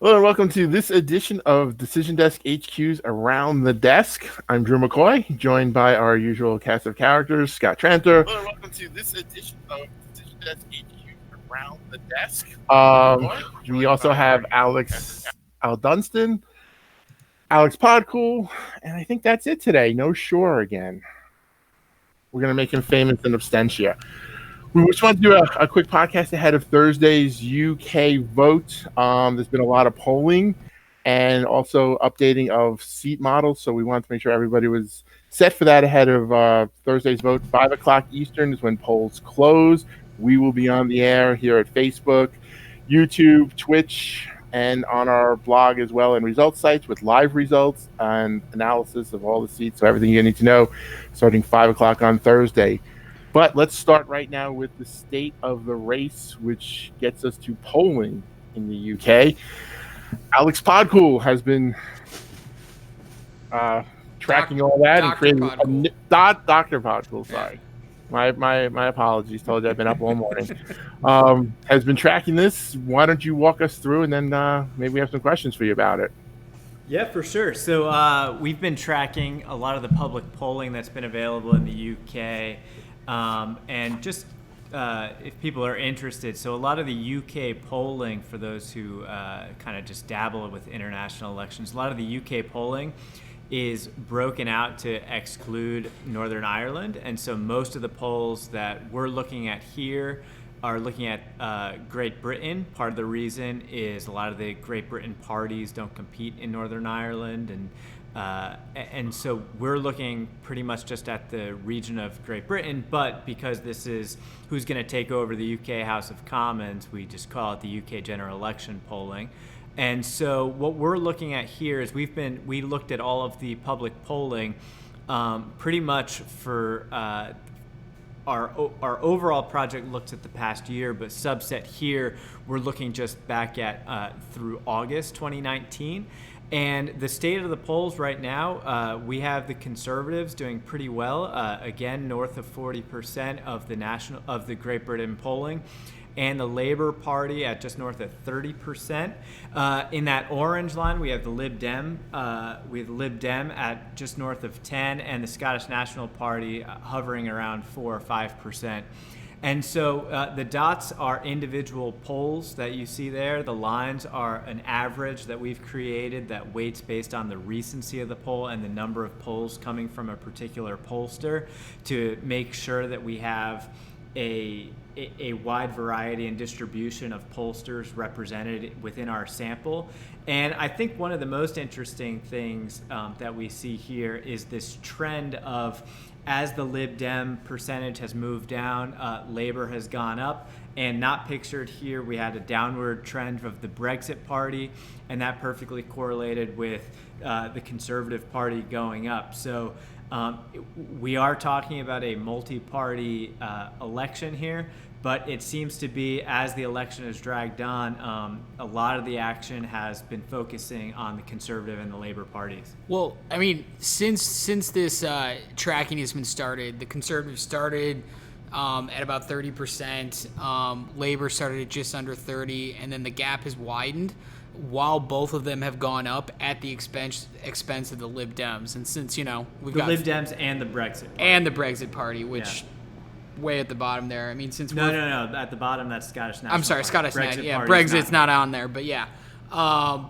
Hello and welcome to this edition of Decision Desk HQ's Around the Desk. I'm Drew McCoy, joined by our usual cast of characters, Scott Tranter. Hello and welcome to this edition of Decision Desk HQ Around the Desk. We also have Alex Al Dunstan, Alex Podcool, and I think that's it today. No Shore again. We're going to make him famous in absentia. We just want to do a quick podcast ahead of Thursday's UK vote. There's been a lot of polling and also updating of seat models, so we wanted to make sure everybody was set for that ahead of Thursday's vote. 5 o'clock Eastern is when polls close. We will be on the air here at Facebook, YouTube, Twitch, and on our blog as well, and results sites with live results and analysis of all the seats, so everything you need to know, starting 5 o'clock on Thursday. But let's start right now with the state of the race, which gets us to polling in the UK. Alex Podcool has been tracking all that and creating Dr. Podcool. Sorry, my apologies. Told you I've been up all morning. Has been tracking this. Why don't you walk us through, and then maybe we have some questions for you about it. Yeah, for sure. So we've been tracking a lot of the public polling that's been available in the UK. And just if people are interested, so a lot of the UK polling, for those who kind of just dabble with international elections, a lot of the UK polling is broken out to exclude Northern Ireland. And so most of the polls that we're looking at here are looking at Great Britain. Part of the reason is a lot of the Great Britain parties don't compete in Northern Ireland, and so we're looking pretty much just at the region of Great Britain, but because this is who's going to take over the UK House of Commons, we just call it the UK general election polling. And so what we're looking at here is we looked at all of the public polling pretty much for our overall project looks at the past year, but subset here we're looking just back at through August 2019. And the state of the polls right now, we have the Conservatives doing pretty well, again north of 40% of the Great Britain polling, and the Labour Party at just north of 30%. In that orange line, we have the Lib Dem at just north of 10, and the Scottish National Party hovering around 4 or 5%. And so the dots are individual polls that you see there. The lines are an average that we've created that weights based on the recency of the poll and the number of polls coming from a particular pollster to make sure that we have a wide variety and distribution of pollsters represented within our sample. And I think one of the most interesting things that we see here is this trend of, as the Lib Dem percentage has moved down, Labour has gone up. And not pictured here, we had a downward trend of the Brexit Party, and that perfectly correlated with the Conservative Party going up. So we are talking about a multi-party election here, but it seems to be, as the election has dragged on, a lot of the action has been focusing on the Conservative and the Labour parties. Well, I mean, since this tracking has been started, the Conservatives started at about 30%, Labour started at just under 30%, and then the gap has widened, while both of them have gone up at the expense of the Lib Dems. And since, we've got the Lib Dems and the Brexit Party. And the Brexit Party, which way at the bottom there. I mean, since No, at the bottom, that's Scottish National I'm sorry, Party. Scottish National. Yeah, Brexit's not on there, but yeah.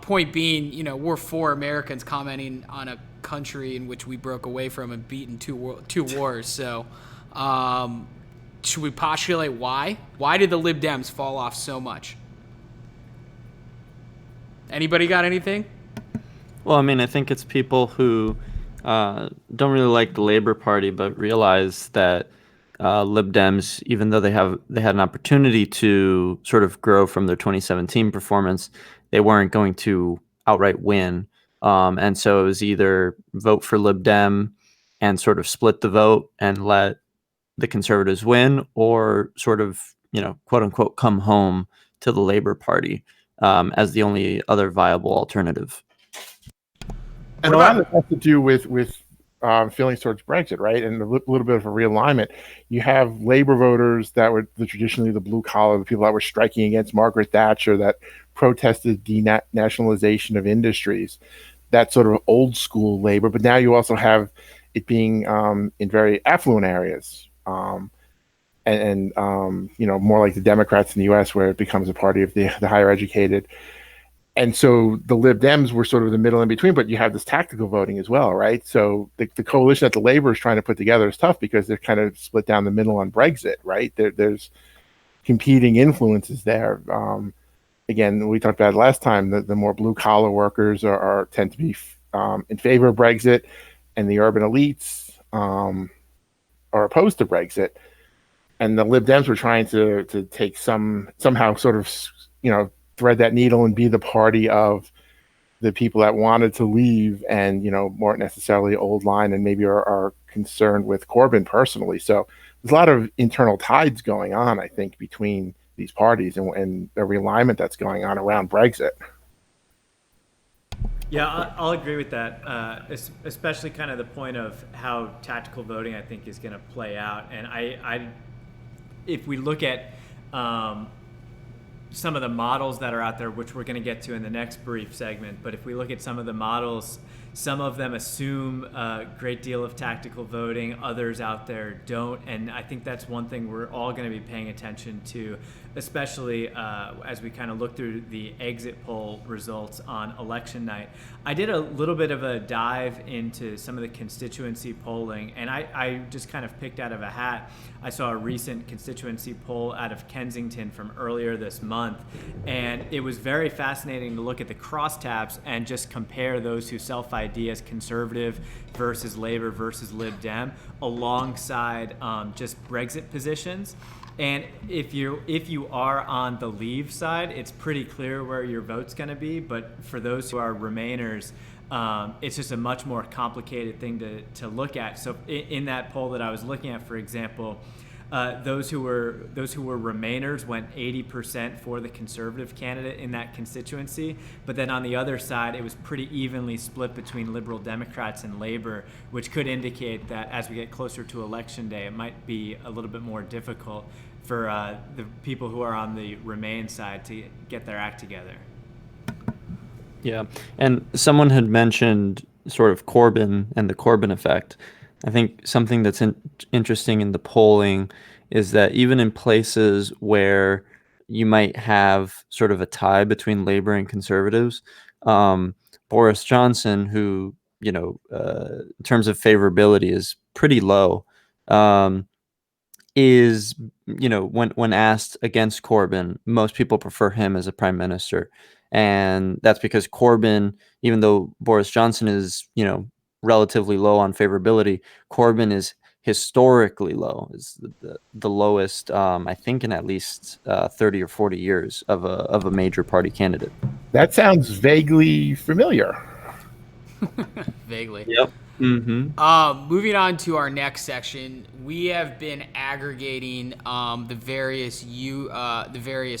Point being, we're 4 Americans commenting on a country in which we broke away from and beaten two wars. So, should we postulate why? Why did the Lib Dems fall off so much? Anybody got anything? Well, I mean, I think it's people who don't really like the Labour Party, but realize that Lib Dems, even though they had an opportunity to sort of grow from their 2017 performance, they weren't going to outright win. And so it was either vote for Lib Dem and sort of split the vote and let the Conservatives win, or sort of, quote unquote, come home to the Labour Party as the only other viable alternative. And a lot of it has to do with feelings towards Brexit, right? And a little bit of a realignment. You have Labour voters that were traditionally the blue collar, the people that were striking against Margaret Thatcher, that protested denationalization of industries, that sort of old school Labour. But now you also have it being in very affluent areas. More like the Democrats in the U.S., where it becomes a party of the higher educated. And so the Lib Dems were sort of the middle in between, but you have this tactical voting as well, right? So the coalition that the Labour is trying to put together is tough because they're kind of split down the middle on Brexit, right? There's competing influences there. Again, we talked about it last time. The more blue collar workers tend to be in favor of Brexit, and the urban elites are opposed to Brexit. And the Lib Dems were trying to take somehow sort of thread that needle and be the party of the people that wanted to leave and weren't necessarily old line and maybe are concerned with Corbyn personally. So there's a lot of internal tides going on, I think, between these parties and the realignment that's going on around Brexit. Yeah, I'll agree with that, especially kind of the point of how tactical voting I think is going to play out. And if we look at some of the models that are out there, which we're going to get to in the next brief segment, but if we look at some of the models, some of them assume a great deal of tactical voting, others out there don't, and I think that's one thing we're all going to be paying attention to, especially as we kind of look through the exit poll results on election night. I did a little bit of a dive into some of the constituency polling, and I just kind of picked out of a hat. I saw a recent constituency poll out of Kensington from earlier this month, and it was very fascinating to look at the crosstabs and just compare those who self-ID as conservative versus Labour versus Lib Dem alongside just Brexit positions. And if you are on the Leave side, it's pretty clear where your vote's going to be. But for those who are Remainers, it's just a much more complicated thing to look at. So in that poll that I was looking at, for example, those who were Remainers went 80% for the Conservative candidate in that constituency. But then on the other side, it was pretty evenly split between Liberal Democrats and Labour, which could indicate that as we get closer to Election Day, it might be a little bit more difficult for the people who are on the Remain side to get their act together. Yeah, and someone had mentioned sort of Corbyn and the Corbyn effect. I think something that's interesting in the polling is that even in places where you might have sort of a tie between Labour and Conservatives, Boris Johnson, who, in terms of favorability is pretty low, is, when asked against Corbyn, most people prefer him as a prime minister. And that's because Corbyn, even though Boris Johnson is, relatively low on favorability, Corbyn is historically low, is the lowest, I think, in at least 30 or 40 years of a major party candidate. That sounds vaguely familiar. Vaguely. Yep. Mm-hmm. Moving on to our next section, we have been aggregating the various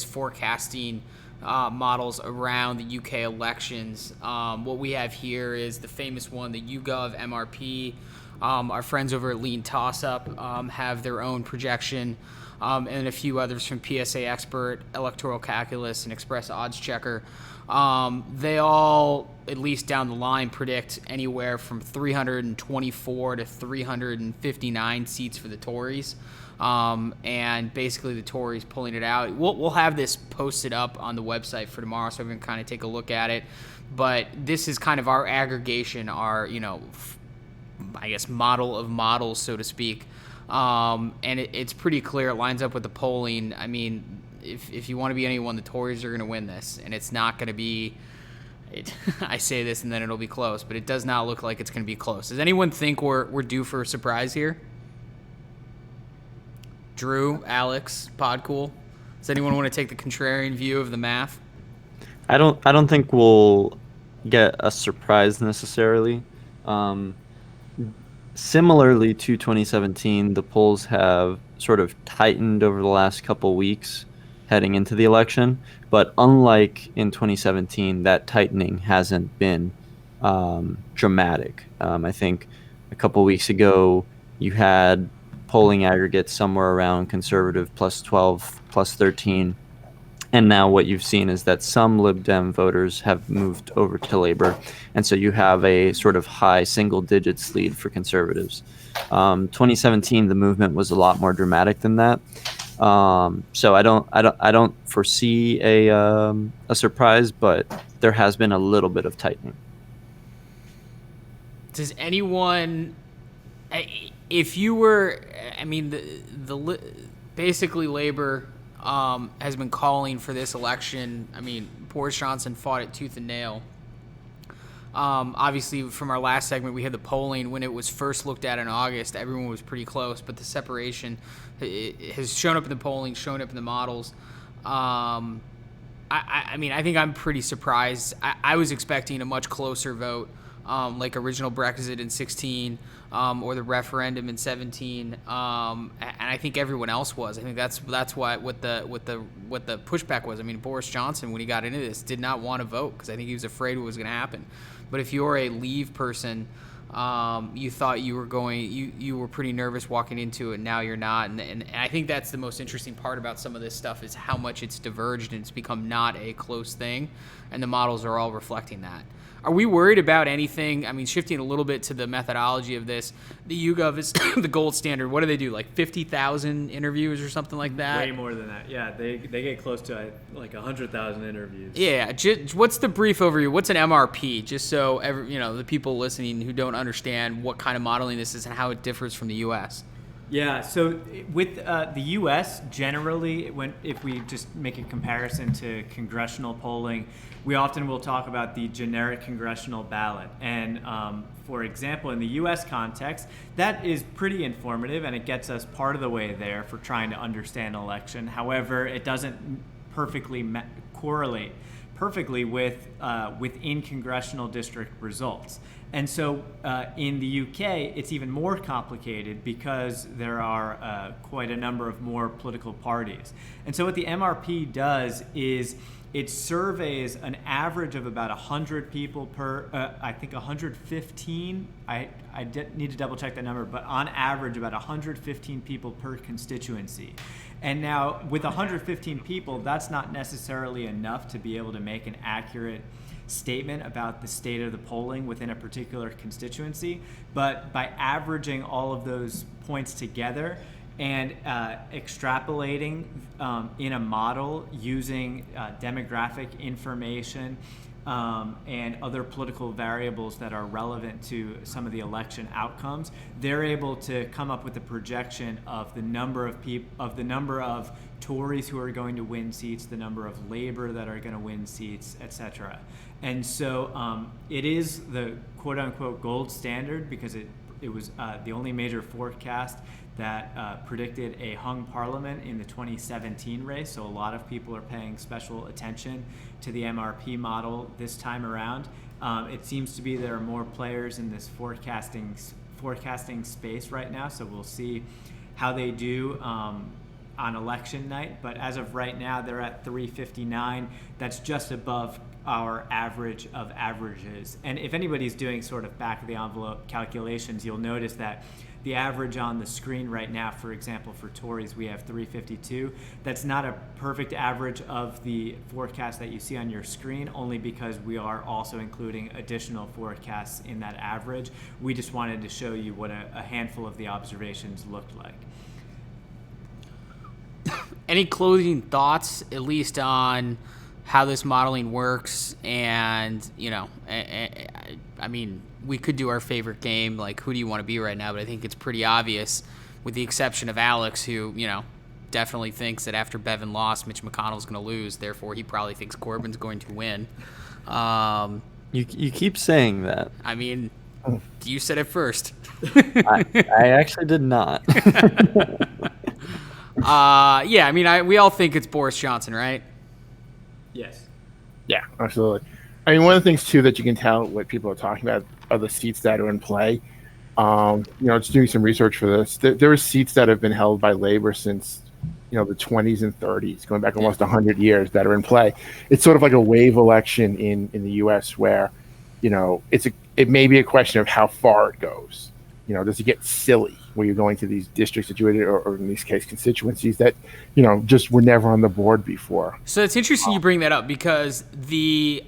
forecasting models around the UK elections. What we have here is the famous one, the YouGov MRP. Our friends over at Lean Tossup have their own projection, and a few others from PSA Expert, Electoral Calculus, and Express Odds Checker. They all, at least down the line, predict anywhere from 324 to 359 seats for the Tories. And basically the Tories pulling it out. We'll have this posted up on the website for tomorrow, so everyone can kind of take a look at it. But this is kind of our aggregation, our, I guess, model of models, so to speak. And it's pretty clear. It lines up with the polling. I mean, if you want to be anyone, the Tories are going to win this, and it's not going to be. I say this and then it'll be close, but it does not look like it's going to be close. Does anyone think we're due for a surprise here? Drew, Alex, Podcool. Does anyone want to take the contrarian view of the math? I don't think we'll get a surprise necessarily. Similarly to 2017, the polls have sort of tightened over the last couple weeks heading into the election. But unlike in 2017, that tightening hasn't been dramatic. I think a couple weeks ago, you had polling aggregates somewhere around conservative plus 12, plus 13. And now what you've seen is that some Lib Dem voters have moved over to Labor. And so you have a sort of high single digits lead for conservatives. 2017, the movement was a lot more dramatic than that. So I don't foresee a surprise, but there has been a little bit of tightening. Does anyone, if you were, I mean, basically Labor has been calling for this election. I mean, Boris Johnson fought it tooth and nail. Obviously, from our last segment, we had the polling. When it was first looked at in August, everyone was pretty close, but the separation has shown up in the polling, shown up in the models. I mean, I think I'm pretty surprised. I was expecting a much closer vote, like original Brexit in 16, or the referendum in 17, and I think everyone else was. I think that's what the pushback was. I mean, Boris Johnson, when he got into this, did not want to vote because I think he was afraid what was going to happen. But if you're a Leave person, you thought you were pretty nervous walking into it. Now you're not, and I think that's the most interesting part about some of this stuff is how much it's diverged and it's become not a close thing, and the models are all reflecting that. Are we worried about anything? I mean, shifting a little bit to the methodology of this, the YouGov is the gold standard. What do they do, like 50,000 interviews or something like that? Way more than that. Yeah, they get close to like 100,000 interviews. Yeah, what's the brief overview? What's an MRP? Just so the people listening who don't understand what kind of modeling this is and how it differs from the U.S. Yeah, so with the U.S., generally, if we just make a comparison to congressional polling, we often will talk about the generic congressional ballot. And for example, in the U.S. context, that is pretty informative, and it gets us part of the way there for trying to understand an election. However, it doesn't perfectly correlate perfectly with within congressional district results. And so in the UK, it's even more complicated because there are quite a number of more political parties. And so what the MRP does is it surveys an average of about 100 people per, I think 115, I need to double check that number, but on average about 115 people per constituency. And now with 115 people, that's not necessarily enough to be able to make an accurate statement about the state of the polling within a particular constituency. But by averaging all of those points together and extrapolating in a model using demographic information and other political variables that are relevant to some of the election outcomes, they're able to come up with a projection of the number of Tories who are going to win seats, the number of Labor that are going to win seats, etc. And so it is the quote-unquote gold standard because it was the only major forecast that predicted a hung parliament in the 2017 race. So a lot of people are paying special attention to the MRP model this time around. It seems to be there are more players in this forecasting space right now. So we'll see how they do on election night. But as of right now, they're at 359. That's just above our average of averages. And if anybody's doing sort of back of the envelope calculations, you'll notice that the average on the screen right now, for example, for Tories, we have 352. That's not a perfect average of the forecast that you see on your screen, only because we are also including additional forecasts in that average. We just wanted to show you what a handful of the observations looked like. Any closing thoughts, at least on how this modeling works? And, I mean, we could do our favorite game, like who do you want to be right now, but I think it's pretty obvious, with the exception of Alex, who, definitely thinks that after Bevin lost, Mitch McConnell's going to lose. Therefore, he probably thinks Corbyn's going to win. You keep saying that. I mean, you said it first. I actually did not. Yeah, I mean, we all think it's Boris Johnson, right? Yes. Yeah, absolutely. I mean, one of the things too that you can tell what people are talking about are the seats that are in play. Just doing some research for this, there are seats that have been held by Labor since the 20s and 30s, going back almost 100 years, that are in play. It's sort of like a wave election in the U.S. where, it may be a question of how far it goes. does it get silly where you're going to these districts situated, or in this case, constituencies that, just were never on the board before? So it's interesting you bring that up, because the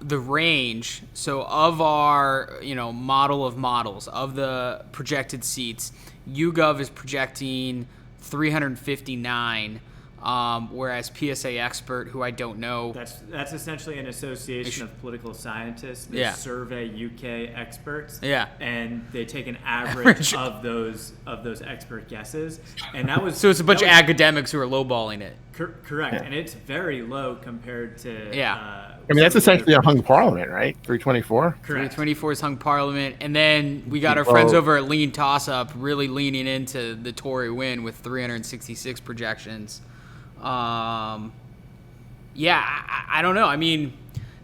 range, so of our model of models of the projected seats, YouGov is projecting 359. Whereas PSA Expert, who I don't know, that's essentially an association of political scientists. They Yeah. survey UK experts. Yeah. And they take an average of those expert guesses, and that was so it's a bunch of that was- academics who are lowballing it. correct, and it's very low compared to I mean, that's essentially a hung parliament, right? 324. correct. 324 is hung parliament, and then we got our friends over at Lean Toss Up really leaning into the Tory win with 366 projections. I don't know. I mean,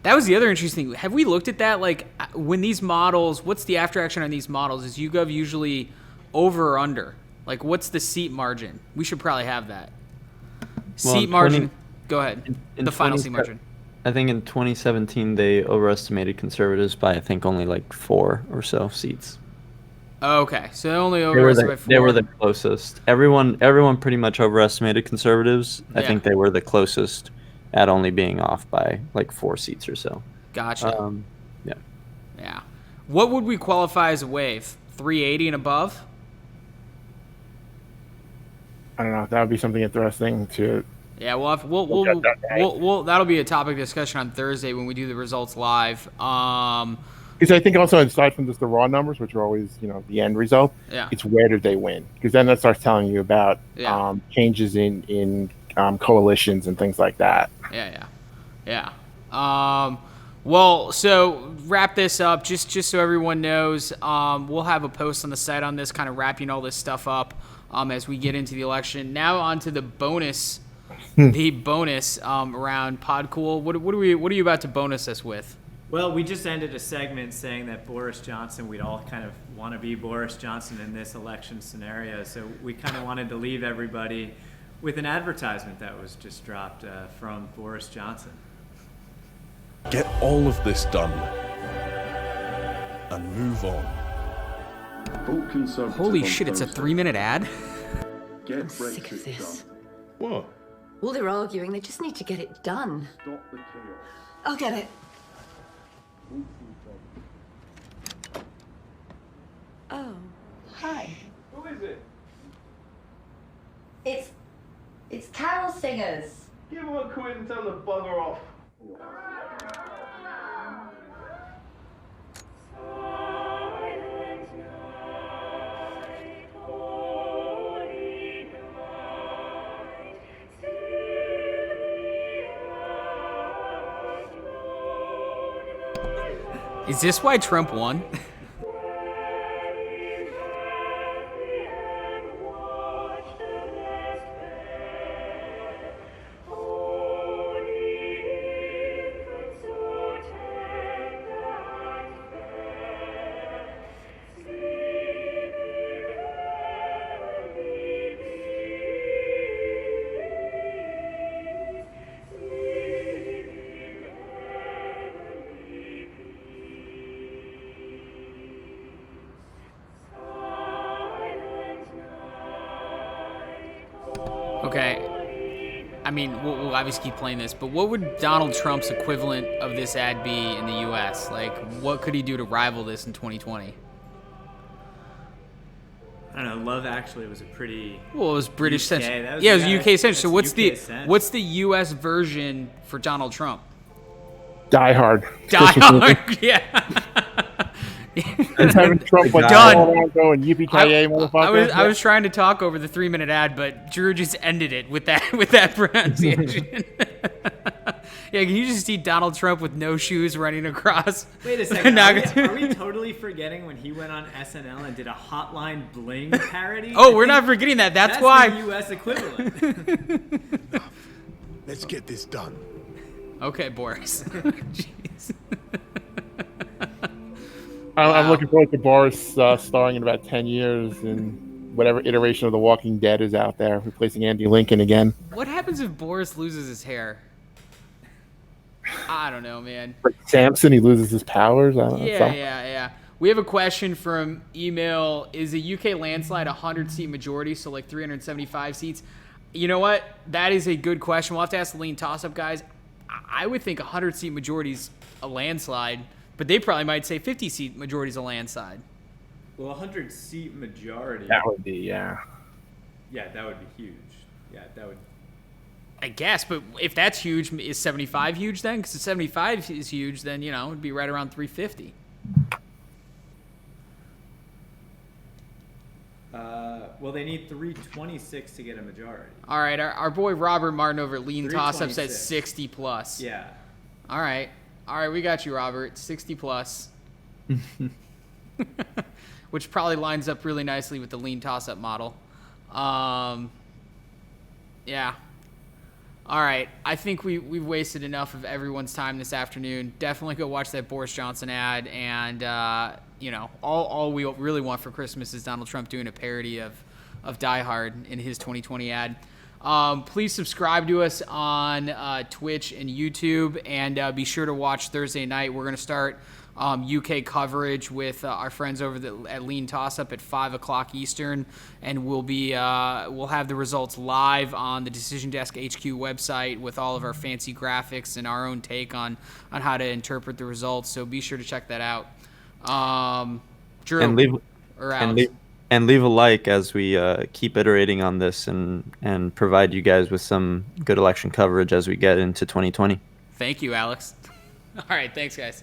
that was the other interesting thing. Have we looked at that? Like, when these models, what's the after action on these models? Is YouGov usually over or under? Like, what's the seat margin? We should probably have that. Seat margin. Go ahead. The final seat margin. I think in 2017 they overestimated conservatives by I think only like 4 or so seats. Okay, so they only They overestimated by 4. they were the closest. Everyone pretty much overestimated conservatives. I think they were the closest at only being off by like 4 seats or so. Gotcha. Yeah. Yeah. What would we qualify as a wave? 380 and above? I don't know. That would be something interesting to. Yeah, we'll that'll be a topic of discussion on Thursday when we do the results live. Because I think also, aside from just the raw numbers, which are always, the end result, it's where did they win? Because then that starts telling you about changes in coalitions and things like that. Yeah. Well, so wrap this up, just so everyone knows. We'll have a post on the site on this, kind of wrapping all this stuff up as we get into the election. Now on to the bonus, around Podcool. What are you about to bonus us with? Well, we just ended a segment saying that Boris Johnson, we'd all kind of want to be Boris Johnson in this election scenario. So we kind of wanted to leave everybody with an advertisement that was just dropped from Boris Johnson. Get all of this done and move on. Holy shit, it's a 3-minute ad? I'm sick of this. What? Well, they're arguing. They just need to get it done. Stop the chaos. I'll get it. Oh, hi. Who is it? It's carol singers. Give him a quid and tell them to bugger off. Is this why Trump won? Okay, I mean, we'll obviously keep playing this, but what would Donald Trump's equivalent of this ad be in the U.S.? Like, what could he do to rival this in 2020? I don't know. Love Actually was a pretty. Well, it was British UK. centric. That was- Yeah, it was yeah, UK centric. So that's what's UK the U.S. version for Donald Trump? Die Hard. Die Hard. Yeah. It's having Trump like Done. going yippee-ki-yay, motherfucker. I was trying to talk over the 3-minute ad, but Drew just ended it with that pronunciation. Yeah, can you just see Donald Trump with no shoes running across? Wait a second. Are we totally forgetting when he went on SNL and did a Hotline Bling parody? Oh, we're not forgetting that. That's why. The U.S. equivalent. Let's get this done. Okay, Boris. Jeez. I'm looking forward to Boris starring in about 10 years in whatever iteration of The Walking Dead is out there, replacing Andy Lincoln again. What happens if Boris loses his hair? I don't know, man. Like Samson, he loses his powers. I don't know. Yeah. We have a question from email. Is a UK landslide a 100-seat majority, so like 375 seats? You know what? That is a good question. We'll have to ask the lean toss-up guys. I would think 100-seat majority is a landslide, but they probably might say 50-seat majority is a landslide. Well, 100-seat majority. That would be, yeah. Yeah, that would be huge. Yeah, that would. I guess, but if that's huge, is 75 huge then? Because if 75 is huge, then, you know, it'd be right around 350. Well, they need 326 to get a majority. All right, our boy Robert Martin over at Lean Toss-Up says 326. 60 plus. Yeah. All right, we got you, Robert. 60 plus. Which probably lines up really nicely with the Lean Toss-Up model. Yeah. All right, I think we've wasted enough of everyone's time this afternoon. Definitely go watch that Boris Johnson ad, and you know, all we really want for Christmas is Donald Trump doing a parody of Die Hard in his 2020 ad. Please subscribe to us on Twitch and YouTube, and be sure to watch Thursday night. We're going to start UK coverage with our friends over at Lean Toss-Up at 5 o'clock Eastern, and we'll have the results live on the Decision Desk HQ website with all of our fancy graphics and our own take on how to interpret the results. So be sure to check that out. Drew, And leave or and Alex? leave a like as we keep iterating on this and provide you guys with some good election coverage as we get into 2020. Thank you, Alex. All right, thanks, guys.